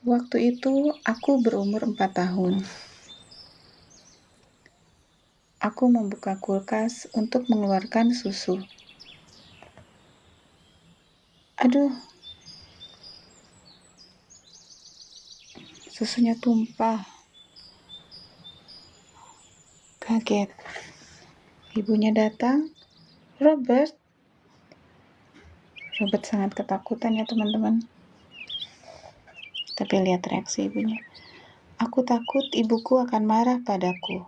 Waktu itu aku berumur 4 tahun. Aku membuka kulkas untuk mengeluarkan susu. Aduh, susunya tumpah. Kaget. Ibunya datang. Robert. Robert sangat ketakutan ya teman-teman. Tapi lihat reaksi ibunya. Aku takut ibuku akan marah padaku.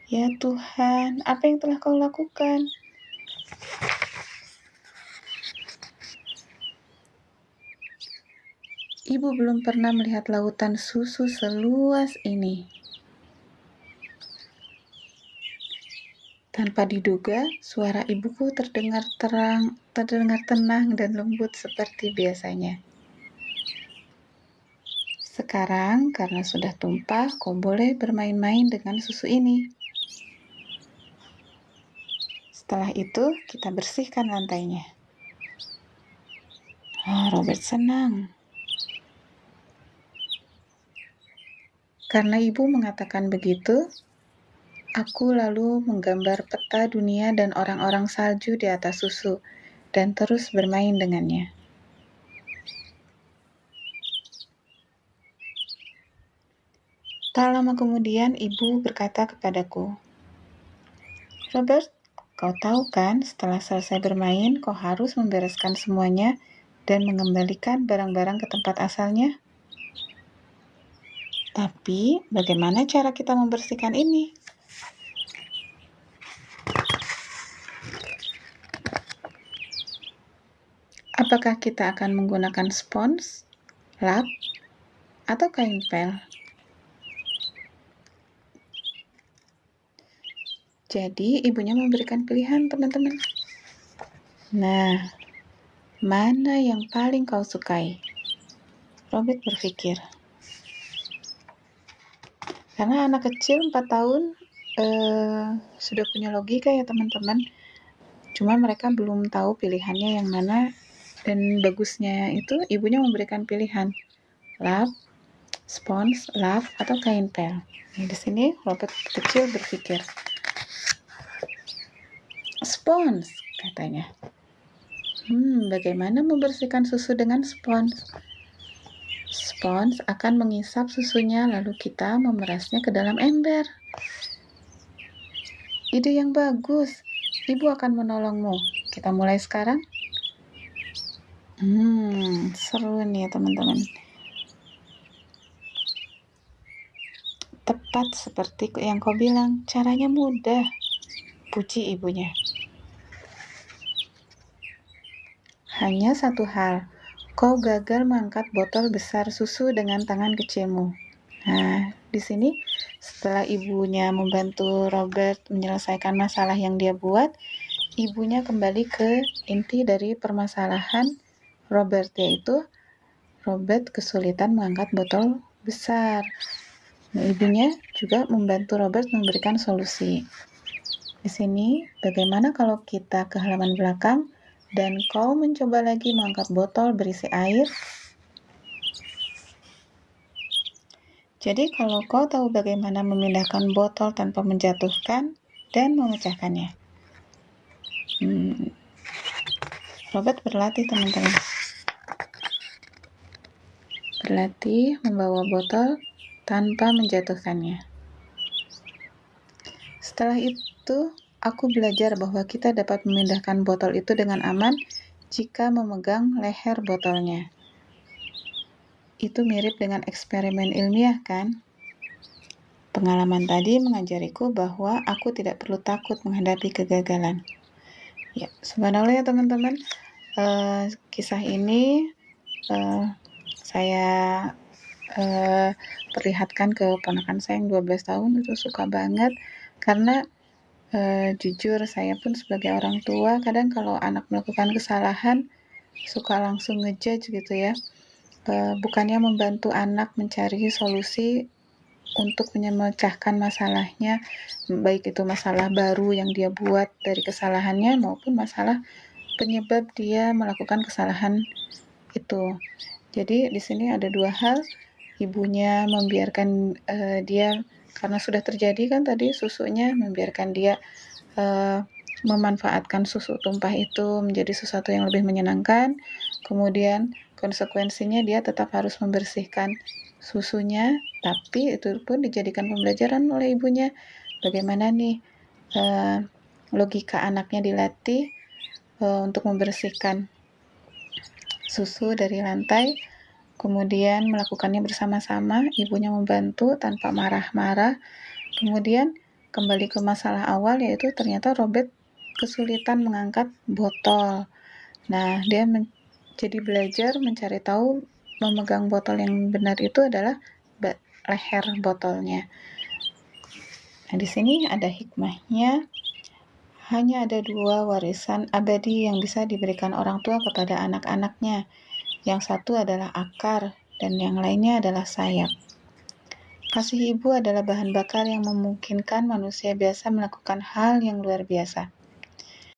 Ya Tuhan, apa yang telah kau lakukan? Ibu belum pernah melihat lautan susu seluas ini. Tanpa diduga, suara ibuku terdengar tenang dan lembut seperti biasanya. Sekarang, karena sudah tumpah, kau boleh bermain-main dengan susu ini. Setelah itu, kita bersihkan lantainya. Robert senang. Karena ibu mengatakan begitu, aku lalu menggambar peta dunia dan orang-orang salju di atas susu, dan terus bermain dengannya. Tak lama kemudian, ibu berkata kepadaku, Robert, kau tahu kan, setelah selesai bermain, kau harus membereskan semuanya dan mengembalikan barang-barang ke tempat asalnya. Tapi, bagaimana cara kita membersihkan ini? Apakah kita akan menggunakan spons, lap, atau kain pel? Jadi, ibunya memberikan pilihan, teman-teman. Nah, mana yang paling kau sukai? Robert berpikir. Karena anak kecil 4 tahun sudah punya logika ya teman-teman. Cuma mereka belum tahu pilihannya yang mana, dan bagusnya itu ibunya memberikan pilihan lap, spons, lap, atau kain pel. Nah, di sini Robert kecil berpikir, spons, katanya. Bagaimana membersihkan susu dengan spons? Spons akan mengisap susunya, lalu kita memerasnya ke dalam ember. Ide yang bagus. Ibu akan menolongmu. Kita mulai sekarang? Seru nih teman-teman. Tepat seperti yang kau bilang, caranya mudah. Puji ibunya. Hanya satu hal, kau gagal mengangkat botol besar susu dengan tangan kecilmu. Nah, di sini setelah ibunya membantu Robert menyelesaikan masalah yang dia buat, ibunya kembali ke inti dari permasalahan Robert, yaitu Robert kesulitan mengangkat botol besar. Nah, ibunya juga membantu Robert memberikan solusi. Di sini, bagaimana kalau kita ke halaman belakang dan kau mencoba lagi mengangkat botol berisi air? Jadi, kalau kau tahu bagaimana memindahkan botol tanpa menjatuhkan dan memecahkannya. Robert berlatih, teman-teman. Berlatih membawa botol tanpa menjatuhkannya. Setelah itu, aku belajar bahwa kita dapat memindahkan botol itu dengan aman jika memegang leher botolnya. Itu mirip dengan eksperimen ilmiah, kan? Pengalaman tadi mengajariku bahwa aku tidak perlu takut menghadapi kegagalan. Ya, subhanallah ya teman-teman. Kisah ini saya perlihatkan ke ponakan saya yang 12 tahun, itu suka banget. Karena jujur saya pun sebagai orang tua, kadang kalau anak melakukan kesalahan suka langsung ngejudge gitu ya. Bukannya membantu anak mencari solusi untuk memecahkan masalahnya, baik itu masalah baru yang dia buat dari kesalahannya maupun masalah penyebab dia melakukan kesalahan itu. Jadi di sini ada dua hal, ibunya membiarkan dia karena sudah terjadi kan tadi susunya, membiarkan dia memanfaatkan susu tumpah itu menjadi sesuatu yang lebih menyenangkan. Kemudian konsekuensinya dia tetap harus membersihkan susunya, tapi itu pun dijadikan pembelajaran oleh ibunya. Bagaimana nih logika anaknya dilatih untuk membersihkan susu dari lantai, kemudian melakukannya bersama-sama, ibunya membantu tanpa marah-marah. Kemudian kembali ke masalah awal, yaitu ternyata Robert kesulitan mengangkat botol. Nah, dia jadi belajar mencari tahu memegang botol yang benar itu adalah leher botolnya. Nah, di sini ada hikmahnya. Hanya ada dua warisan abadi yang bisa diberikan orang tua kepada anak-anaknya. Yang satu adalah akar, dan yang lainnya adalah sayap. Kasih ibu adalah bahan bakar yang memungkinkan manusia biasa melakukan hal yang luar biasa.